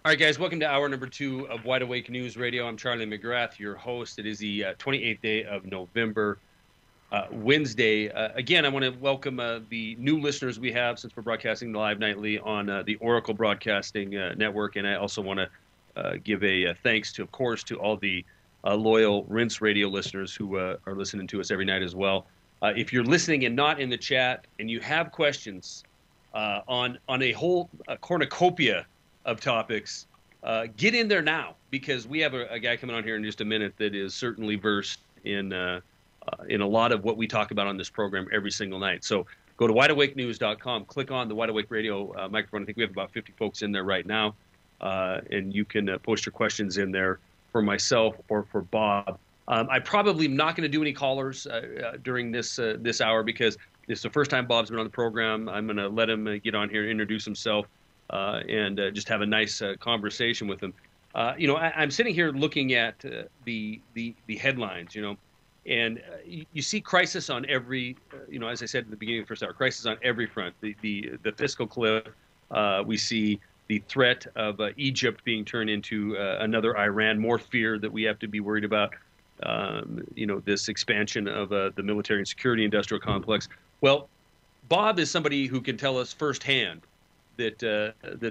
All right, guys, welcome to hour number 2 of Wide Awake News Radio. I'm Charlie McGrath, your host. It is the 28th day of November, Wednesday. Again, I want to welcome the new listeners we have since we're broadcasting live nightly on the Oracle Broadcasting Network. And I also want to give a thanks to, of course, to all the loyal Rinse Radio listeners who are listening to us every night as well. If you're listening and not in the chat and you have questions on a whole cornucopia of topics, get in there now, because we have a guy coming on here in just a minute that is certainly versed in a lot of what we talk about on this program every single night. So go to wideawakenews.com, click on the Wide Awake Radio microphone. I think we have about 50 folks in there right now, and you can post your questions in there for myself or for Bob. I probably am not going to do any callers during this hour, because it's the first time Bob's been on the program. I'm going to let him get on here and introduce himself. And just have a nice conversation with him. I'm sitting here looking at the headlines, and you see crisis on every, as I said at the beginning of the first hour, crisis on every front. The fiscal cliff. We see the threat of Egypt being turned into another Iran. More fear that we have to be worried about. This expansion of the military and security industrial complex. Well, Bob is somebody who can tell us firsthand that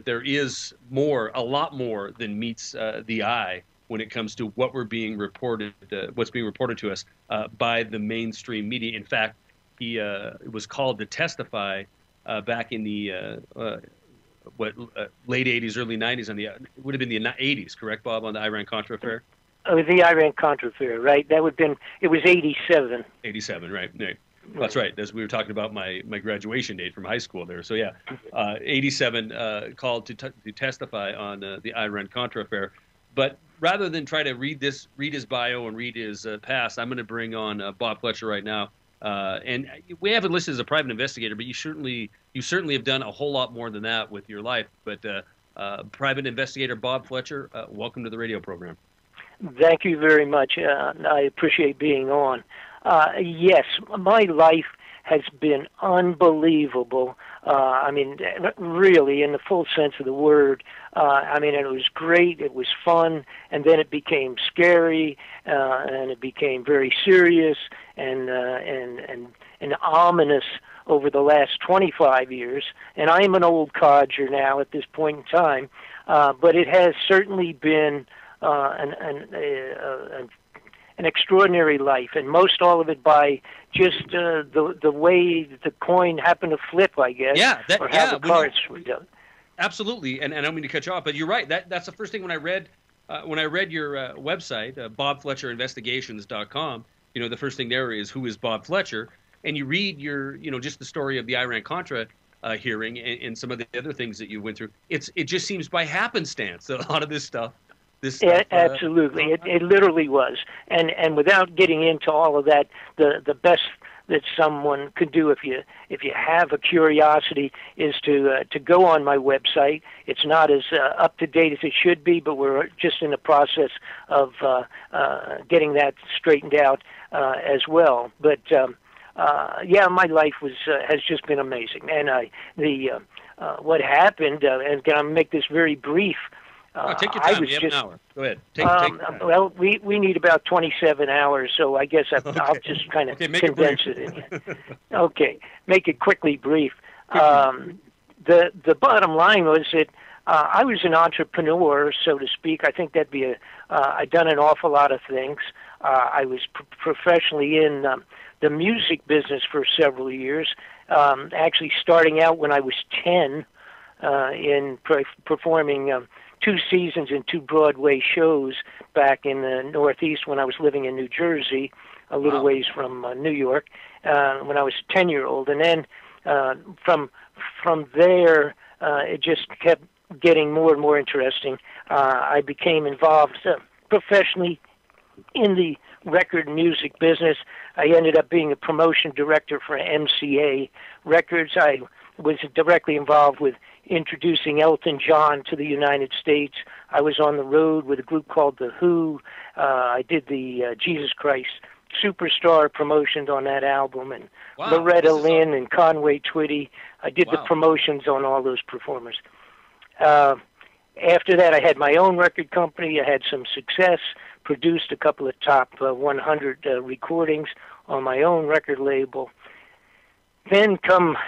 there is a lot more than meets the eye when it comes to what we're being reported, what's being reported to us by the mainstream media. In fact, he was called to testify back in the late 80s, early 90s. It would have been the 80s, correct, Bob, on the Iran-Contra affair? The Iran-Contra affair, right? It was 87. 87, right. That's right. As we were talking about my graduation date from high school there. So, yeah, 87 called to testify on the Iran-Contra affair. But rather than try to read his bio and read his past, I'm going to bring on Bob Fletcher right now. And we haven't listed as a private investigator, but you certainly have done a whole lot more than that with your life. But private investigator Bob Fletcher, welcome to the radio program. Thank you very much. I appreciate being on. Yes, my life has been unbelievable. Really, in the full sense of the word. It was great. It was fun, and then it became scary, and it became very serious and ominous over the last 25 years. And I am an old codger now at this point in time, but it has certainly been an extraordinary life, and most all of it by just the way the coin happened to flip, I guess. Or how the cards were done. Absolutely, and I don't mean to cut you off, but you're right. That's the first thing when I read your website, BobFletcherInvestigations.com. The first thing there is, who is Bob Fletcher, and you read just the story of the Iran-Contra hearing and some of the other things that you went through. It just seems by happenstance that a lot of this stuff. Absolutely, it literally was, and without getting into all of that, the best that someone could do if you have a curiosity is to go on my website. It's not as up to date as it should be, but we're just in the process of getting that straightened out as well. But my life has just been amazing, and what happened, and can I make this very brief? Take your time. You have an hour. Go ahead. Take well, we need about 27 hours, so I guess I'll just kind of condense it in here. Okay, make it quickly brief. The bottom line was that I was an entrepreneur, so to speak. I think that'd be I'd done an awful lot of things. I was professionally in the music business for several years, actually starting out when I was 10 in performing 2 seasons in 2 Broadway shows back in the Northeast when I was living in New Jersey, a little ways from New York, when I was a 10-year-old. And then from there, it just kept getting more and more interesting. I became involved professionally in the record music business. I ended up being a promotion director for MCA Records. I was directly involved with introducing Elton John to the United States. I was on the road with a group called The Who. I did the Jesus Christ Superstar promotions on that album, and Loretta Lynn and Conway Twitty. I did the promotions on all those performers. after that, I had my own record company. I had some success, produced a couple of top 100 recordings on my own record label. Then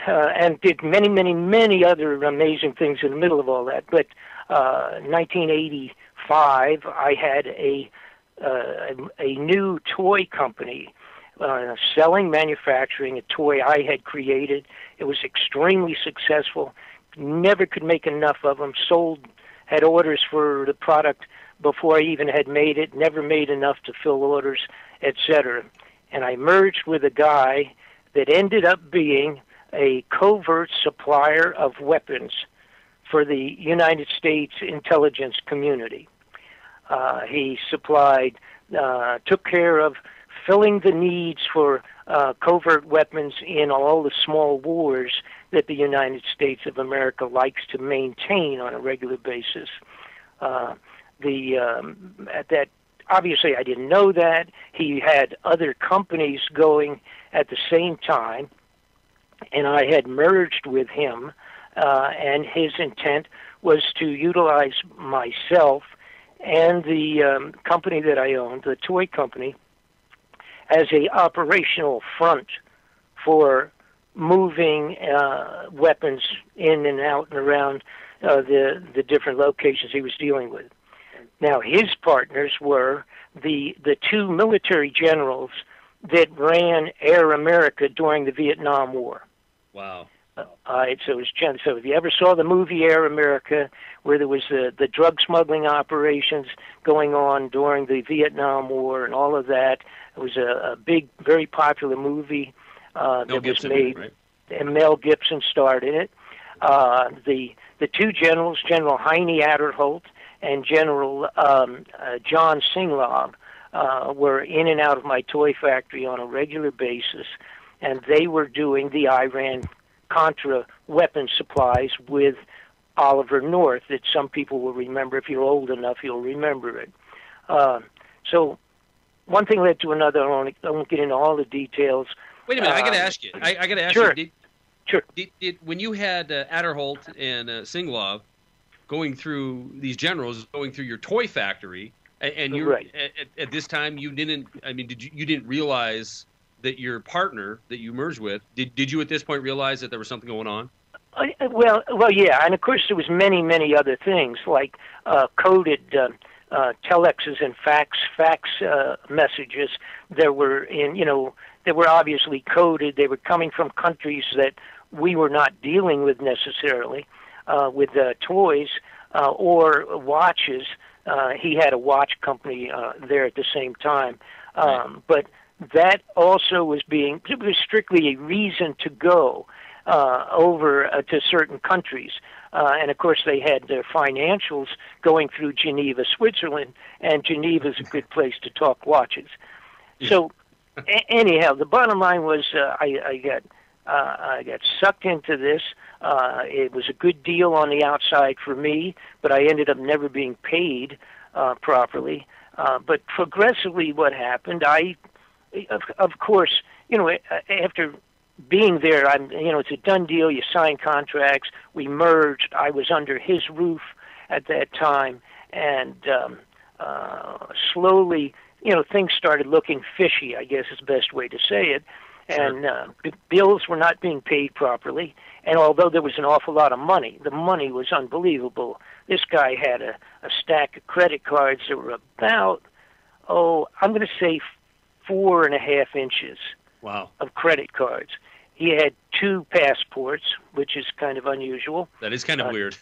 and did many other amazing things in the middle of all that. But 1985, I had a new toy company manufacturing a toy I had created. It was extremely successful. Never could make enough of them. Had orders for the product before I even had made it. Never made enough to fill orders, etc. And I merged with a guy that ended up being a covert supplier of weapons for the United States intelligence community. He took care of filling the needs for covert weapons in all the small wars that the United States of America likes to maintain on a regular basis. Obviously, I didn't know that. He had other companies going at the same time, and I had merged with him, and his intent was to utilize myself and the company that I owned, the toy company, as a operational front for moving weapons in and out and around the different locations he was dealing with. Now, his partners were the two military generals that ran Air America during the Vietnam War. Wow. So if you ever saw the movie Air America, where there was the drug smuggling operations going on during the Vietnam War and all of that, it was a big, very popular movie that was made, right? And Mel Gibson starred in it. The two generals, General Heine Adderholt and General John Singlov, were in and out of my toy factory on a regular basis, and they were doing the Iran-Contra weapon supplies with Oliver North, that some people will remember. If you're old enough, you'll remember it. So one thing led to another. I won't get into all the details. Wait a minute, I got to ask you. I got to ask you. Sure. When you had Adderholt and Singlov going through these generals going through your toy factory, and you right. at this time you didn't. I mean, you didn't realize that your partner that you merged with? Did you at this point realize that there was something going on? Well, yeah, and of course there was many other things like coded telexes and fax messages that were they were obviously coded. They were coming from countries that we were not dealing with necessarily, with toys or watches. He had a watch company there at the same time, but that also was strictly a reason to go over to certain countries. And of course they had their financials going through Geneva, Switzerland, and Geneva is a good place to talk watches. So anyhow, the bottom line was I got sucked into this. It was a good deal on the outside for me, but I ended up never being paid properly. But progressively what happened, of course, after being there, it's a done deal. You sign contracts. We merged. I was under his roof at that time, and slowly, things started looking fishy, I guess is the best way to say it. And bills were not being paid properly. And although there was an awful lot of money, the money was unbelievable. This guy had a stack of credit cards that were about, I'm going to say 4.5 inches of credit cards. He had 2 passports, which is kind of unusual. That is kind of weird.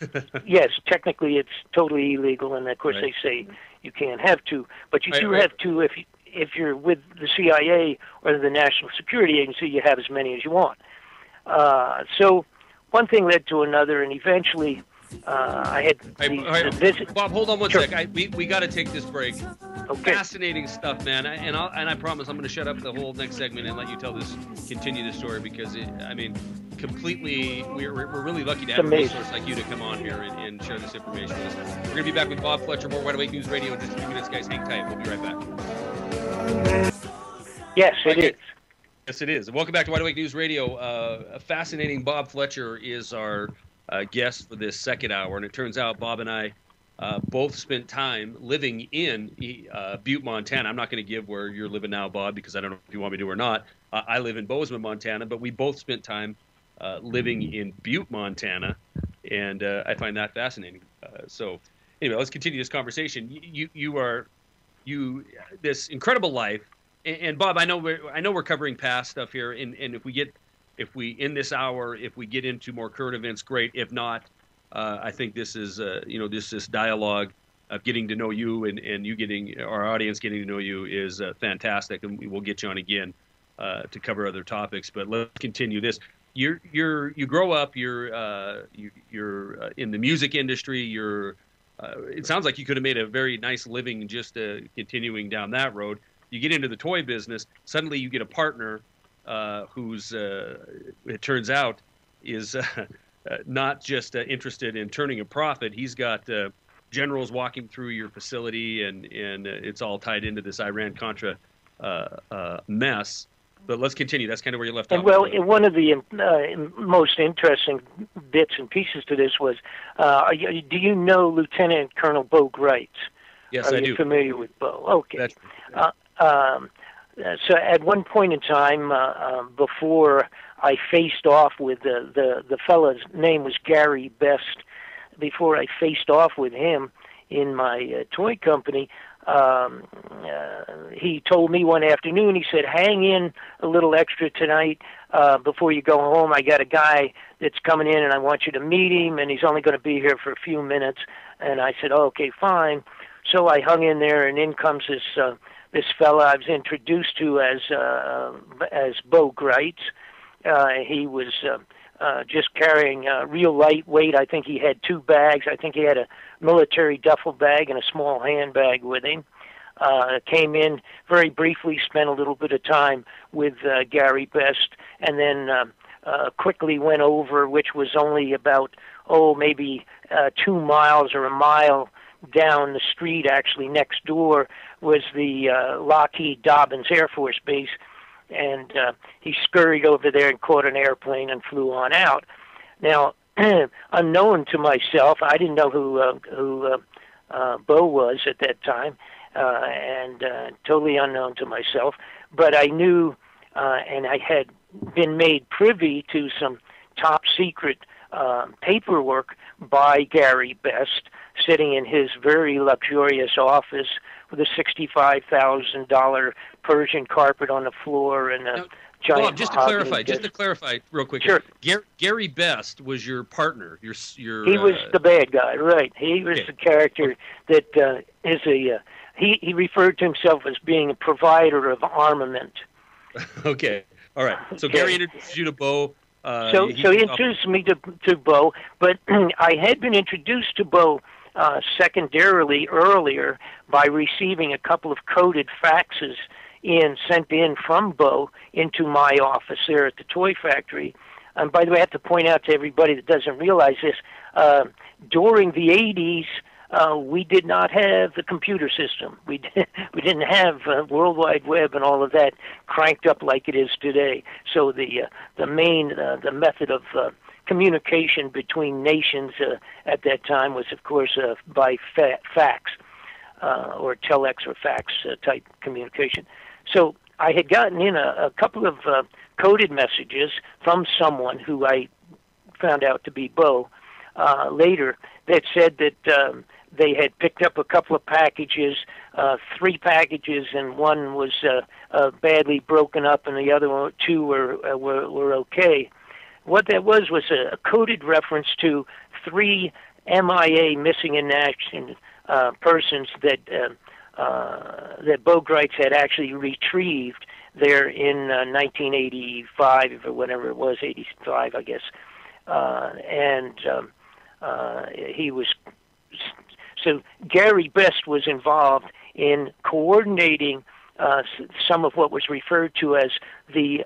Yes, technically it's totally illegal, and of course they say you can't have 2, but you do have 2 if you're with the CIA or the National Security Agency. You have as many as you want. So one thing led to another, and eventually I had the visit. Bob, hold on one sec. We got to take this break. Okay. Fascinating stuff, man. And I promise I'm going to shut up the whole next segment and let you continue this story, because completely, we're really lucky to have a resource like you to come on here and share this information with us. We're going to be back with Bob Fletcher, more Wide Awake News Radio in just a few minutes, guys. Hang tight. We'll be right back. Yes, it is. Yes, it is. Welcome back to Wide Awake News Radio. A fascinating Bob Fletcher is our guest for this second hour, and it turns out Bob and I both spent time living in Butte, Montana. I'm not going to give where you're living now, Bob, because I don't know if you want me to or not. I live in Bozeman, Montana, but we both spent time living in Butte, Montana, and I find that fascinating. So anyway, let's continue this conversation. You this incredible life, and Bob, I know we're covering past stuff here, and if we in this hour, if we get into more current events, great. If not, I think this is this dialogue of getting to know you and you getting our audience getting to know you is fantastic, and we'll get you on again to cover other topics. But let's continue this. You grow up. You're in the music industry. It sounds like you could have made a very nice living just continuing down that road. You get into the toy business. Suddenly, you get a partner who's it turns out is not just interested in turning a profit. He's got generals walking through your facility, and it's all tied into this Iran-Contra mess. But let's continue. That's kind of where you left off. Well, one of the most interesting bits and pieces to this was, do you know Lieutenant Colonel Bo Greitz? Yes, I do. Are you familiar with Bo? Okay. So at one point in time, before I faced off with the fellow's name was Gary Best, before I faced off with him in my toy company, he told me one afternoon, he said, hang in a little extra tonight before you go home. I got a guy that's coming in and I want you to meet him, and he's only going to be here for a few minutes. And I said, okay, fine. So I hung in there, and in comes this fella I was introduced to as Bo Greitz. He was just carrying real lightweight. I think he had 2 bags. I think he had a military duffel bag and a small handbag with him. Came in very briefly, spent a little bit of time with Gary Best, and then quickly went over, which was only about, maybe 2 miles or a mile down the street, actually next door, was the Lockheed Dobbins Air Force Base. And he scurried over there and caught an airplane and flew on out. Now, unknown to myself, I didn't know who Bo was at that time, and totally unknown to myself. But I knew, and I had been made privy to some top secret paperwork by Gary Best, sitting in his very luxurious office with a $65,000 Persian carpet on the floor and a giant. Bob, just to clarify, real quick. Sure. Gary Best was your partner. Your. He was the bad guy, right? He was the character that is a. He referred to himself as being a provider of armament. Okay. All right. So Gary introduced you to Bo. So he introduced me to Bo, but I had been introduced to Bo secondarily earlier by receiving a couple of coded faxes sent in from Bo into my office there at the toy factory. And by the way, I have to point out to everybody that doesn't realize this, during the 80s, we did not have the computer system. We didn't have World Wide Web and all of that cranked up like it is today. So the method of communication between nations at that time was, of course, by fax or telex or fax type communication. So I had gotten in a couple of coded messages from someone who I found out to be Bo later that said that they had picked up a couple of packages, 3 packages, and one was badly broken up, and the other 2 were okay. What that was a coded reference to 3 MIA, missing in action, persons that Bo Greitz had actually retrieved there in 1985 or whatever it was, 85, I guess. He was. So Gary Best was involved in coordinating some of what was referred to as the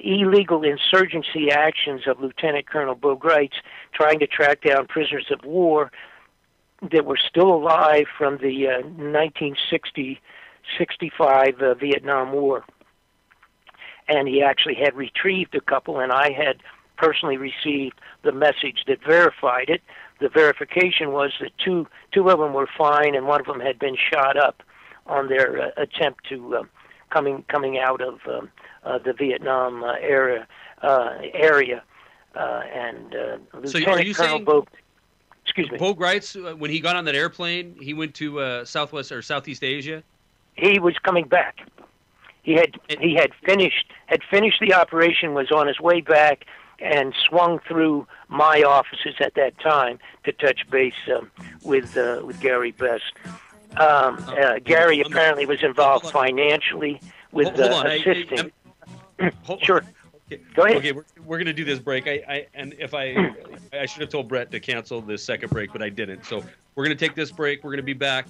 illegal insurgency actions of Lieutenant Colonel Bo Greitz, trying to track down prisoners of war that were still alive from the 1960-65 Vietnam War. And he actually had retrieved a couple, and I had personally received the message that verified it. the verification was that two of them were fine, and one of them had been shot up on their attempt to coming out of the Vietnam area. And Lieutenant Colonel Bo. Excuse me. Bo Greitz, when he got on that airplane, he went to Southwest or Southeast Asia. He was coming back. He had finished the operation, was on his way back, and swung through my offices at that time to touch base with Gary Best. Gary apparently was involved financially with assisting. Sure. Okay. Go ahead. Okay, we're going to do this break. I should have told Brett to cancel this second break, but I didn't. So we're going to take this break. We're going to be back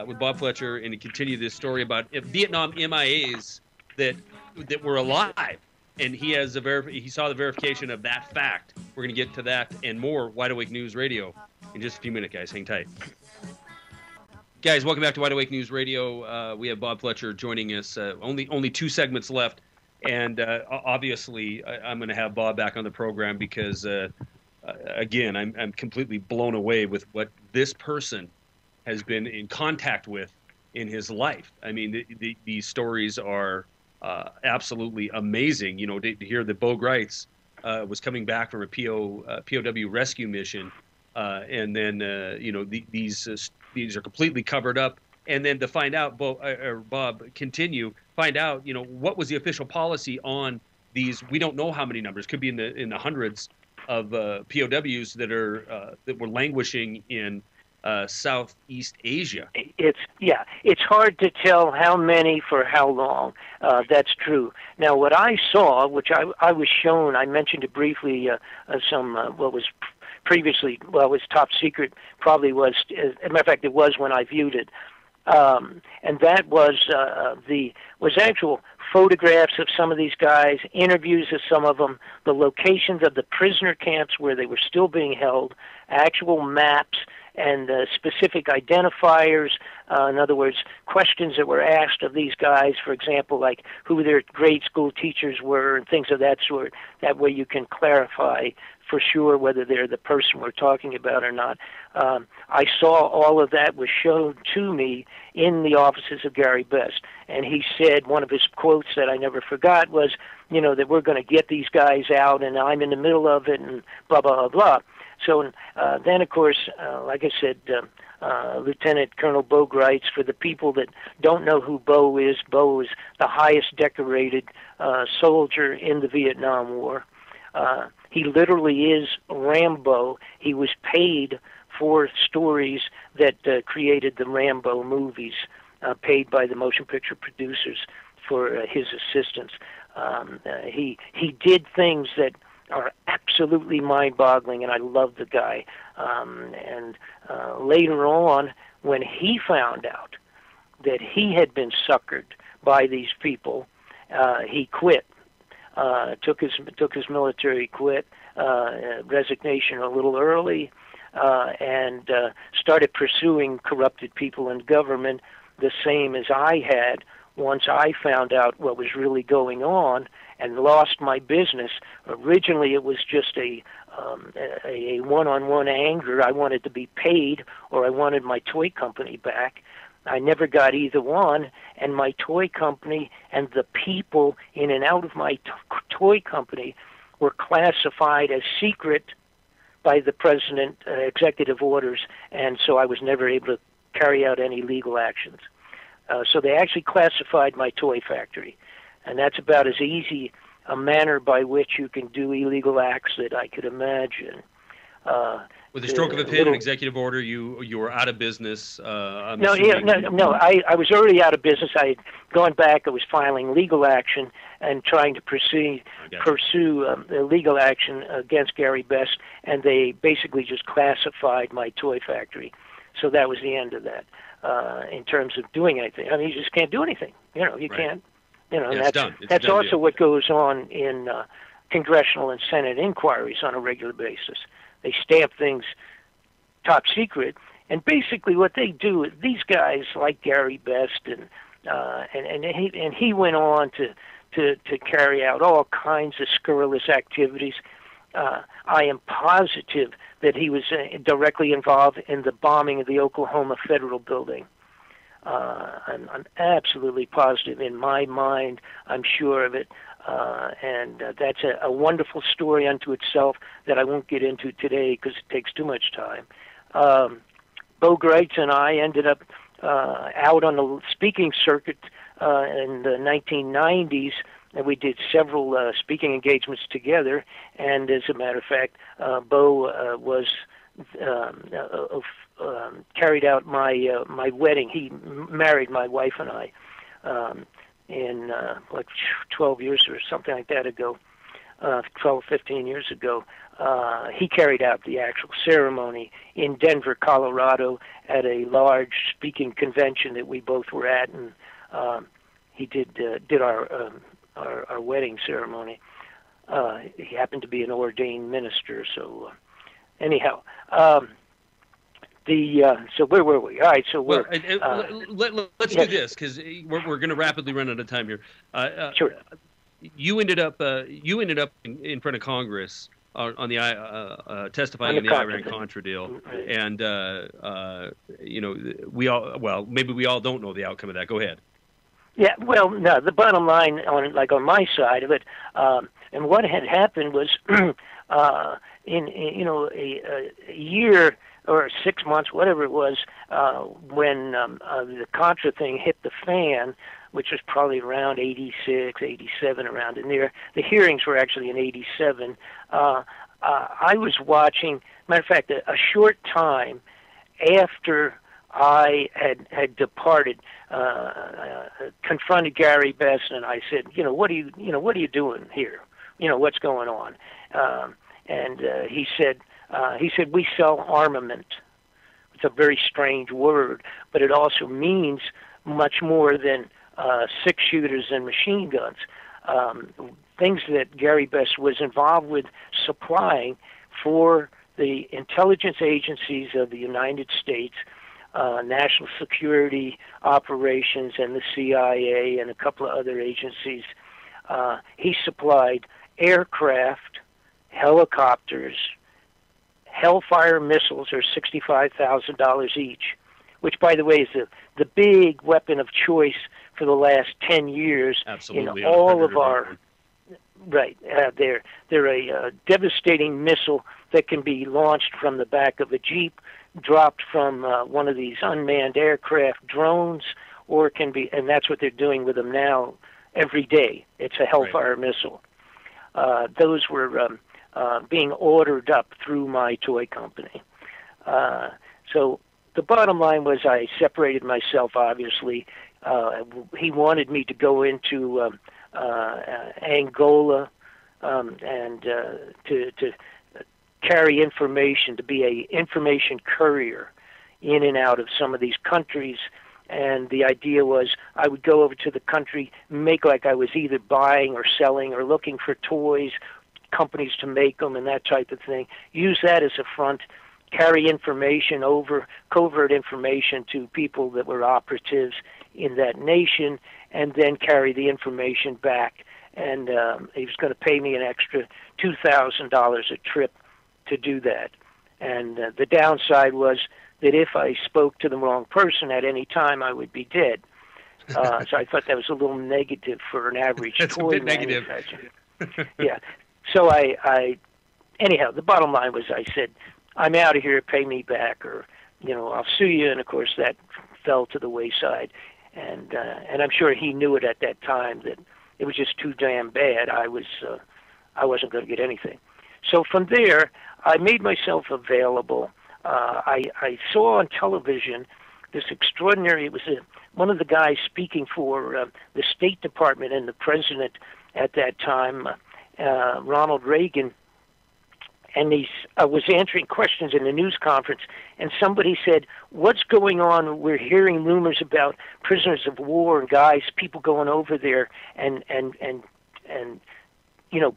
with Bob Fletcher and continue this story about Vietnam MIAs that were alive. And he has he saw the verification of that fact. We're going to get to that and more Wide Awake News Radio in just a few minutes, guys. Hang tight. Guys, welcome back to Wide Awake News Radio. We have Bob Fletcher joining us. Only 2 segments left. And obviously, I'm going to have Bob back on the program because, again, I'm completely blown away with what this person has been in contact with in his life. I mean, these stories are absolutely amazing. You know, to hear that Bo Greitz was coming back from a POW rescue mission, and then these are completely covered up. And then to find out, Bob, find out, what was the official policy on these? We don't know how many numbers. Could be in the hundreds of POWs that were languishing in Southeast Asia. It's hard to tell how many for how long. That's true. Now, what I saw, which I was shown, I mentioned it briefly, what was previously, it was top secret, probably was, as a matter of fact, it was when I viewed it. And that was actual photographs of some of these guys, interviews of some of them, the locations of the prisoner camps where they were still being held, actual maps, and specific identifiers. In other words, questions that were asked of these guys, for example, like who their grade school teachers were and things of that sort. That way you can clarify for sure whether they're the person we're talking about or not. I saw all of that was shown to me in the offices of Gary Best. And he said, one of his quotes that I never forgot was, that we're going to get these guys out and I'm in the middle of it and blah, blah, blah, blah. So then, of course, like I said, Lieutenant Colonel Bo Greitz, for the people that don't know who Bo is the highest decorated soldier in the Vietnam War. He literally is Rambo. He was paid for stories that created the Rambo movies, paid by the motion picture producers for his assistance. He did things that are absolutely mind-boggling, and I love the guy. And later on, when he found out that he had been suckered by these people, he quit. Took his military resignation a little early, and started pursuing corrupted people in government, the same as I had once I found out what was really going on and lost my business. Originally, it was just a one-on-one anger. I wanted to be paid, or I wanted my toy company back. I never got either one, and my toy company and the people in and out of my toy company were classified as secret by the president, executive orders, and so I was never able to carry out any legal actions. So they actually classified my toy factory, and that's about as easy a manner by which you can do illegal acts that I could imagine. With the stroke of a pen, an executive order, you were out of business. No. I was already out of business. I had gone back. I was filing legal action and trying to pursue legal action against Gary Best, and they basically just classified my toy factory. So that was the end of that. In terms of doing anything, I mean, you just can't do anything. You can't. And that's also what goes on in congressional and Senate inquiries on a regular basis. They stamp things top secret, and basically what they do is these guys like Gary Best and he went on to carry out all kinds of scurrilous activities. I am positive that he was directly involved in the bombing of the Oklahoma Federal Building. I'm absolutely positive in my mind. I'm sure of it. And that's a wonderful story unto itself that I won't get into today because it takes too much time. Bo Greitz and I ended up out on the speaking circuit in the 1990s, and we did several speaking engagements together. And as a matter of fact, Bo was carried out my wedding. He married my wife and I in like 12 years or something like that ago, 12, 15 years ago. He carried out the actual ceremony in Denver, Colorado, at a large speaking convention that we both were at, and he did our wedding ceremony. He happened to be an ordained minister, so anyhow. So where were we? All right, so we're. Let's do this because we're going to rapidly run out of time here. Sure. You ended up in front of Congress on the testifying in the Iran-Contra deal, right. And maybe we all don't know the outcome of that. Go ahead. Yeah, well, no. The bottom line on my side of it, and what had happened was, in a year or 6 months, whatever it was, when the Contra thing hit the fan, which was probably around 86, 87, around in there. The hearings were actually in 87. I was watching, matter of fact, a short time after I had departed, confronted Gary Best, and I said, what are you doing here? What's going on? And he said, we sell armament. It's a very strange word, but it also means much more than six-shooters and machine guns. Things that Gary Best was involved with supplying for the intelligence agencies of the United States, national security operations, and the CIA, and a couple of other agencies. He supplied aircraft, helicopters, Hellfire missiles are $65,000 each, which, by the way, is the big weapon of choice for the last 10 years. Absolutely. In all of our right. They're a devastating missile that can be launched from the back of a Jeep, dropped from one of these unmanned aircraft drones, or it can be, and that's what they're doing with them now every day. It's a Hellfire missile. Those were being ordered up through my toy company. So the bottom line was I separated myself, obviously. He wanted me to go into Angola and to carry information, to be a information courier in and out of some of these countries. And the idea was I would go over to the country, make like I was either buying or selling or looking for toys, companies to make them and that type of thing, use that as a front, carry information over, covert information to people that were operatives in that nation, and then carry the information back. And he was going to pay me an extra $2,000 a trip to do that. And the downside was that if I spoke to the wrong person at any time, I would be dead. So I thought that was a little negative for an average toy manufacturer. Yeah. So I anyhow, the bottom line was I said, I'm out of here, pay me back, or, I'll sue you. And, of course, that fell to the wayside. And I'm sure he knew it at that time that it was just too damn bad. I wasn't going to get anything. So from there, I made myself available. I saw on television this extraordinary, it was one of the guys speaking for the State Department and the president at that time, Ronald Reagan, and he was answering questions in the news conference, and somebody said, what's going on? We're hearing rumors about prisoners of war and guys, people going over there and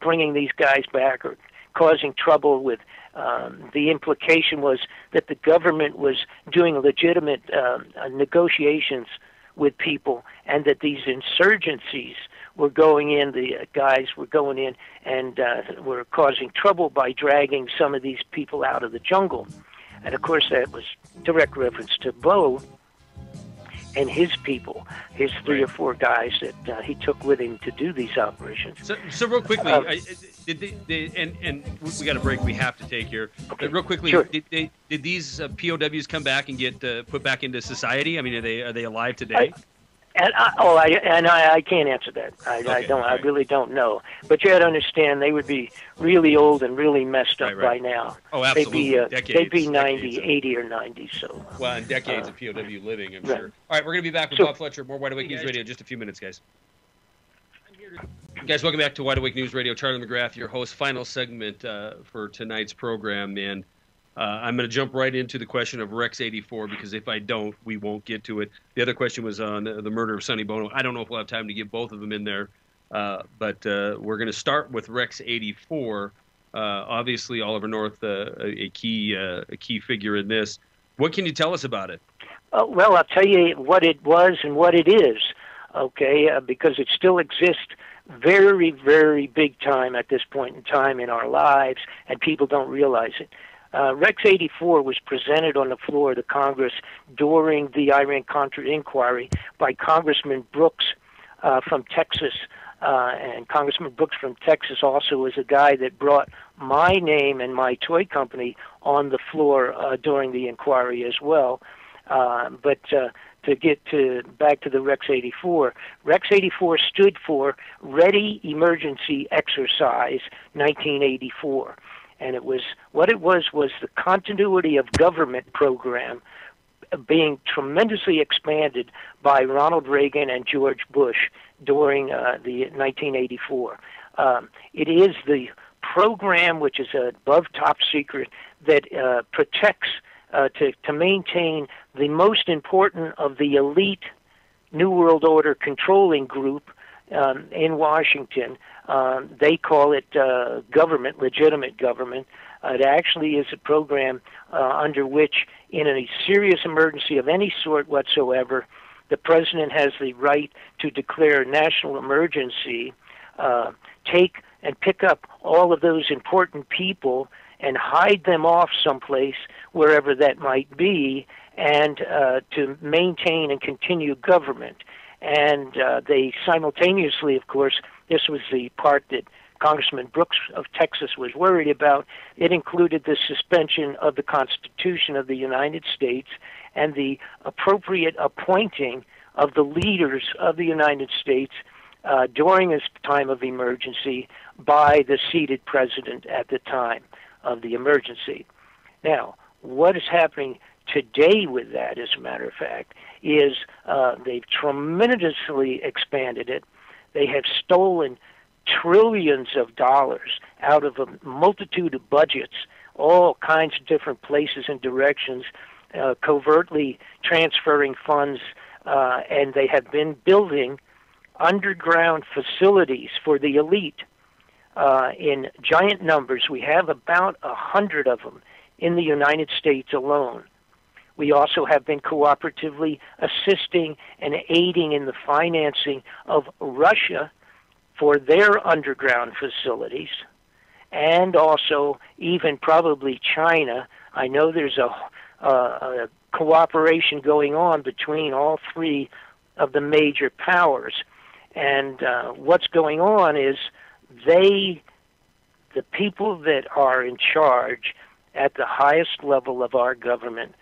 bringing these guys back or causing trouble with, the implication was that the government was doing legitimate negotiations with people, and that these insurgencies were going in, the guys were going in and were causing trouble by dragging some of these people out of the jungle. And, of course, that was direct reference to Bo and his people, his three or four guys that he took with him to do these operations. So real quickly, and we got a break we have to take here. Okay, real quickly, sure. did these POWs come back and get put back into society? I mean, are they alive today? I can't answer that. I really don't know. But you got to understand, they would be really old and really messed up by now. Oh, absolutely. They'd be 90, 80 or 90. So. Well, in decades of POW living, I'm sure. All right, we're going to be back with Bob Fletcher, more Wide Awake News Radio in just a few minutes, guys. Guys, welcome back to Wide Awake News Radio. Charlie McGrath, your host. Final segment for tonight's program, and I'm going to jump right into the question of Rex 84, because if I don't, we won't get to it. The other question was on the murder of Sonny Bono. I don't know if we'll have time to get both of them in there, but we're going to start with Rex 84. Obviously, Oliver North, a key figure in this. What can you tell us about it? Well, I'll tell you what it was and what it is, okay, because it still exists very, very big time at this point in time in our lives, and people don't realize it. Rex 84 was presented on the floor of the Congress during the Iran-Contra inquiry by Congressman Brooks from Texas. And Congressman Brooks from Texas also was a guy that brought my name and my toy company on the floor during the inquiry as well. But to get back to the Rex 84, Rex 84 stood for Ready Emergency Exercise 1984. And it was the continuity of government program being tremendously expanded by Ronald Reagan and George Bush during the 1984. It is the program, which is above top secret, that protects to maintain the most important of the elite New World Order controlling group in Washington. They call it government, legitimate government. It actually is a program under which, in a serious emergency of any sort whatsoever, the president has the right to declare a national emergency, take and pick up all of those important people and hide them off someplace, wherever that might be, and to maintain and continue government. And they simultaneously, of course, this was the part that Congressman Brooks of Texas was worried about. It included the suspension of the Constitution of the United States and the appropriate appointing of the leaders of the United States during this time of emergency by the seated president at the time of the emergency. Now, what is happening today with that, as a matter of fact, is they've tremendously expanded it. They have stolen trillions of dollars out of a multitude of budgets, all kinds of different places and directions, covertly transferring funds, and they have been building underground facilities for the elite in giant numbers. We have about 100 of them in the United States alone. We also have been cooperatively assisting and aiding in the financing of Russia for their underground facilities, and also even probably China. I know there's a cooperation going on between all three of the major powers. And what's going on is the people that are in charge at the highest level of our government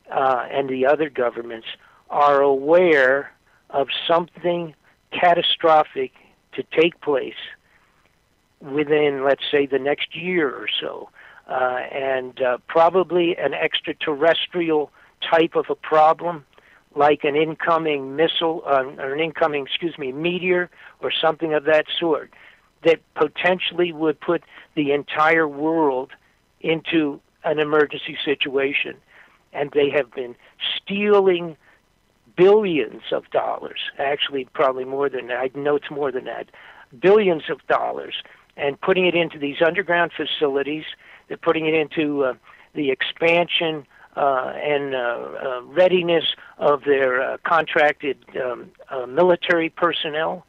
and the other governments are aware of something catastrophic to take place within, let's say, the next year or so, and probably an extraterrestrial type of a problem, like an incoming missile, or an incoming, meteor, or something of that sort, that potentially would put the entire world into an emergency situation. And they have been stealing billions of dollars, actually probably more than that, I know it's more than that, billions of dollars, and putting it into these underground facilities. They're putting it into the expansion and readiness of their contracted military personnel,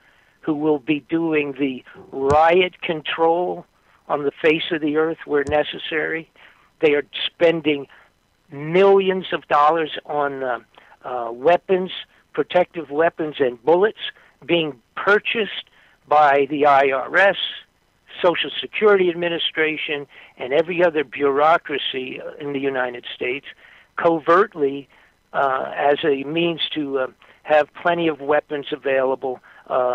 who will be doing the riot control on the face of the earth where necessary. They are spending millions of dollars on weapons, protective weapons and bullets being purchased by the IRS, Social Security Administration, and every other bureaucracy in the United States, covertly as a means to have plenty of weapons available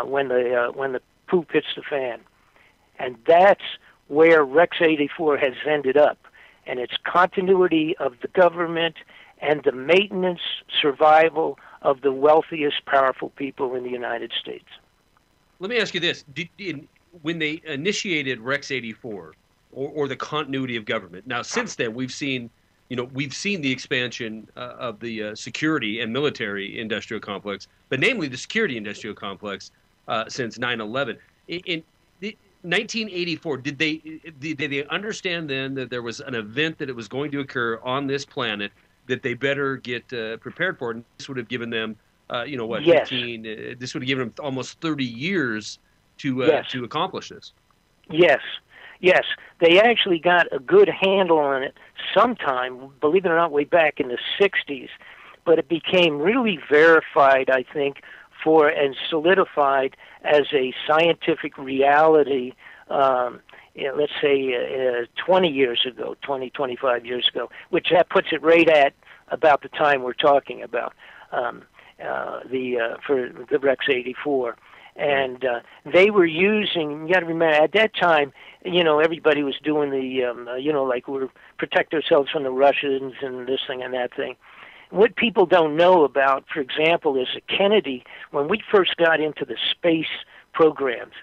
when the poop hits the fan. And that's where Rex 84 has ended up. And it's continuity of the government and the maintenance, survival of the wealthiest, powerful people in the United States. Let me ask you this. When they initiated Rex 84, or the continuity of government, now since then we've seen the expansion of the security and military industrial complex, but namely the security industrial complex since 9/11. In 1984, did they understand then that there was an event that it was going to occur on this planet that they better get prepared for? And this would have given them, Yes. 15? This would have given them almost 30 years to accomplish this. Yes. Yes, they actually got a good handle on it sometime, believe it or not, way back in the 60s, but it became really verified, I think, and solidified as a scientific reality, let's say 20 years ago, 25 years ago, which that puts it right at about the time we're talking about, for the Rex 84. And they were using, you got to remember, at that time, everybody was doing like we're protect ourselves from the Russians and this thing and that thing. What people don't know about, for example, is that Kennedy, when we first got into the space programs,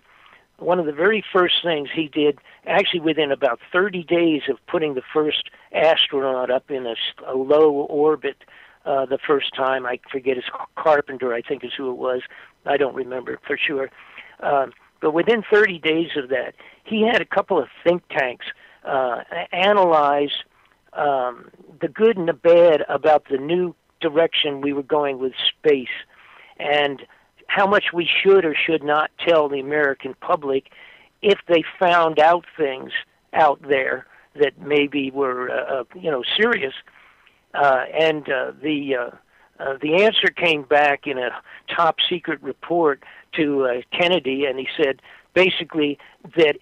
one of the very first things he did, actually within about 30 days of putting the first astronaut up in a low orbit the first time, I forget his Carpenter, I think is who it was. I don't remember for sure. But within 30 days of that, he had a couple of think tanks analyze the good and the bad about the new direction we were going with space and how much we should or should not tell the American public if they found out things out there that maybe were, serious. And the answer came back in a top secret report to Kennedy, and he said basically that,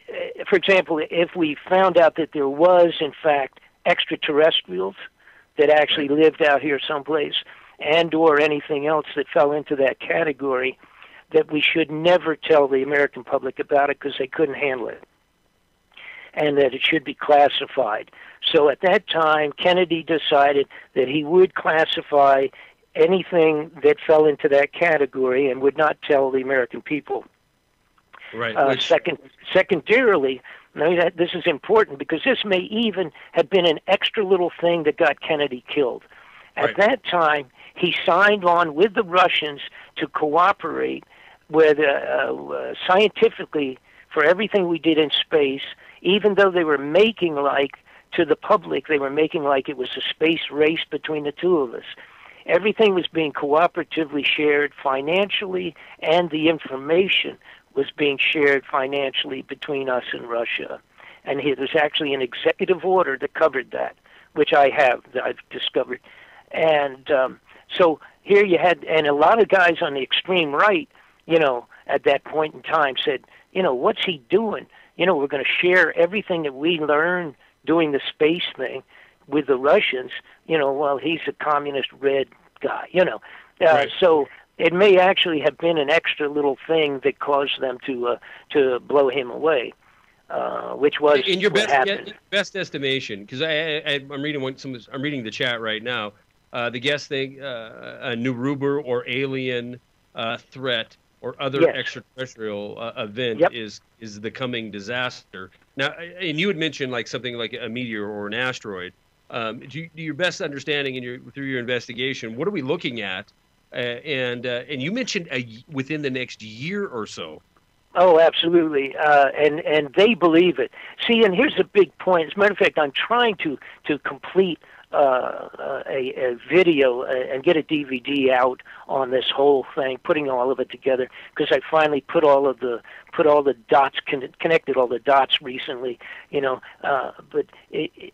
for example, if we found out that there was, in fact, extraterrestrials that actually lived out here someplace and or anything else that fell into that category, that we should never tell the American public about it because they couldn't handle it, and that it should be classified. So at that time, Kennedy decided that he would classify anything that fell into that category and would not tell the American people. Right. Secondarily, this is important because this may even have been an extra little thing that got Kennedy killed. At that time, he signed on with the Russians to cooperate with scientifically for everything we did in space, even though they were making like, to the public, they were making like it was a space race between the two of us. Everything was being cooperatively shared financially, and the information was being shared financially between us and Russia. And there's actually an executive order that covered that, which I've discovered. And so here you had, and a lot of guys on the extreme right, at that point in time said, what's he doing? We're going to share everything that we learn doing the space thing with the Russians, while he's a communist red guy, So it may actually have been an extra little thing that caused them to blow him away, which was in your happened. best estimation, because I'm reading the chat right now. The guest thing, a new Ruber or alien threat or other extraterrestrial event is the coming disaster. Now, and you had mentioned like something like a meteor or an asteroid. Do your best understanding through your investigation, what are we looking at? And you mentioned within the next year or so. Oh, absolutely, and they believe it. See, and here's a big point. As a matter of fact, I'm trying to complete a video and get a DVD out on this whole thing, putting all of it together, because I finally put all the dots, connected all the dots recently, but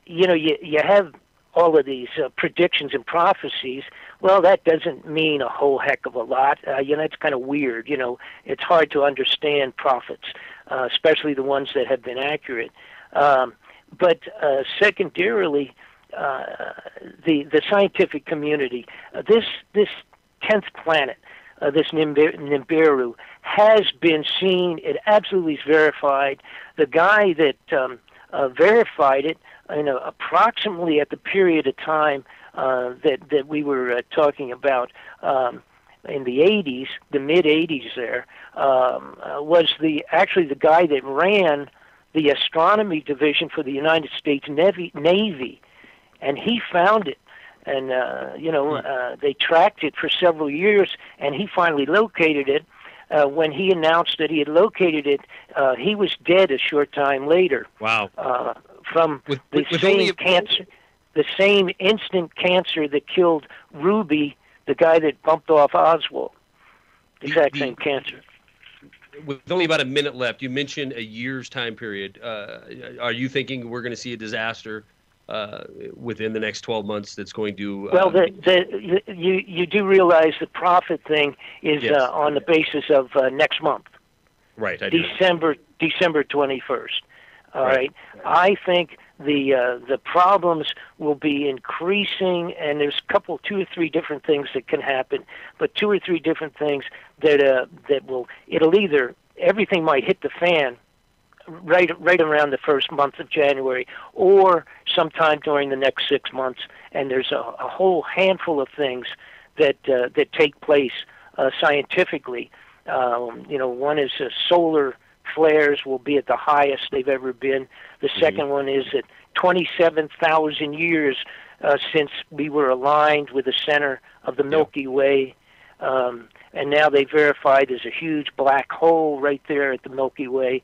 you have all of these predictions and prophecies. Well, that doesn't mean a whole heck of a lot. It's kind of weird. It's hard to understand prophets, especially the ones that have been accurate. But secondarily, the scientific community, this 10th planet, this Nibiru, has been seen. It absolutely is verified. The guy that verified it, approximately at the period of time that we were talking about in the 80s, the mid 80s, there was actually the guy that ran the astronomy division for the United States Navy, and he found it. And they tracked it for several years, and he finally located it. When he announced that he had located it, he was dead a short time later. Wow! From the same cancer, the same instant cancer that killed Ruby, the guy that bumped off Oswald. The exact same cancer. With only about a minute left, you mentioned a year's time period. Are you thinking we're going to see a disaster within the next 12 months that's going to... Well, you do realize the prophet thing is on the basis of next month. Right, I do. December 21st. All right. I think the problems will be increasing, and there's two or three different things that can happen, but two or three different things it'll either, everything might hit the fan right around the first month of January, or sometime during the next 6 months, and there's a whole handful of things that take place scientifically. One is solar flares will be at the highest they've ever been. The second one is that 27,000 years since we were aligned with the center of the Milky Way, and now they verified there's a huge black hole right there at the Milky Way.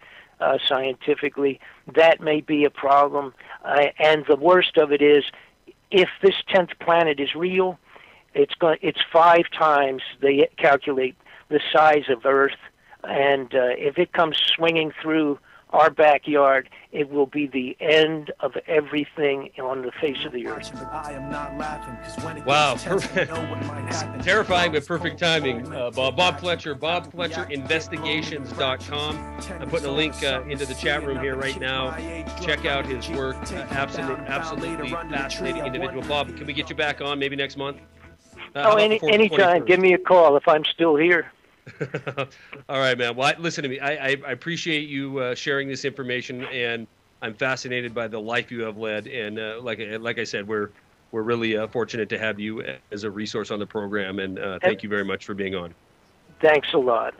Scientifically, that may be a problem. And the worst of it is, if this 10th planet is real, it's 5 times, they calculate, the size of Earth. And if it comes swinging through our backyard, it will be the end of everything on the face of the earth. Wow. Terrifying but perfect timing. Bob Fletcher, BobFletcherInvestigations.com. I'm putting a link into the chat room here right now. Check out his work. Absolutely fascinating individual. Bob, can we get you back on maybe next month? Anytime. Give me a call if I'm still here. All right, man. Well, listen to me. I appreciate you sharing this information, and I'm fascinated by the life you have led. And like I said, we're really fortunate to have you as a resource on the program. And thank you very much for being on. Thanks a lot.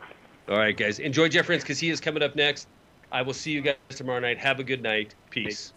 All right, guys. Enjoy Jeff Rense, because he is coming up next. I will see you guys tomorrow night. Have a good night. Peace.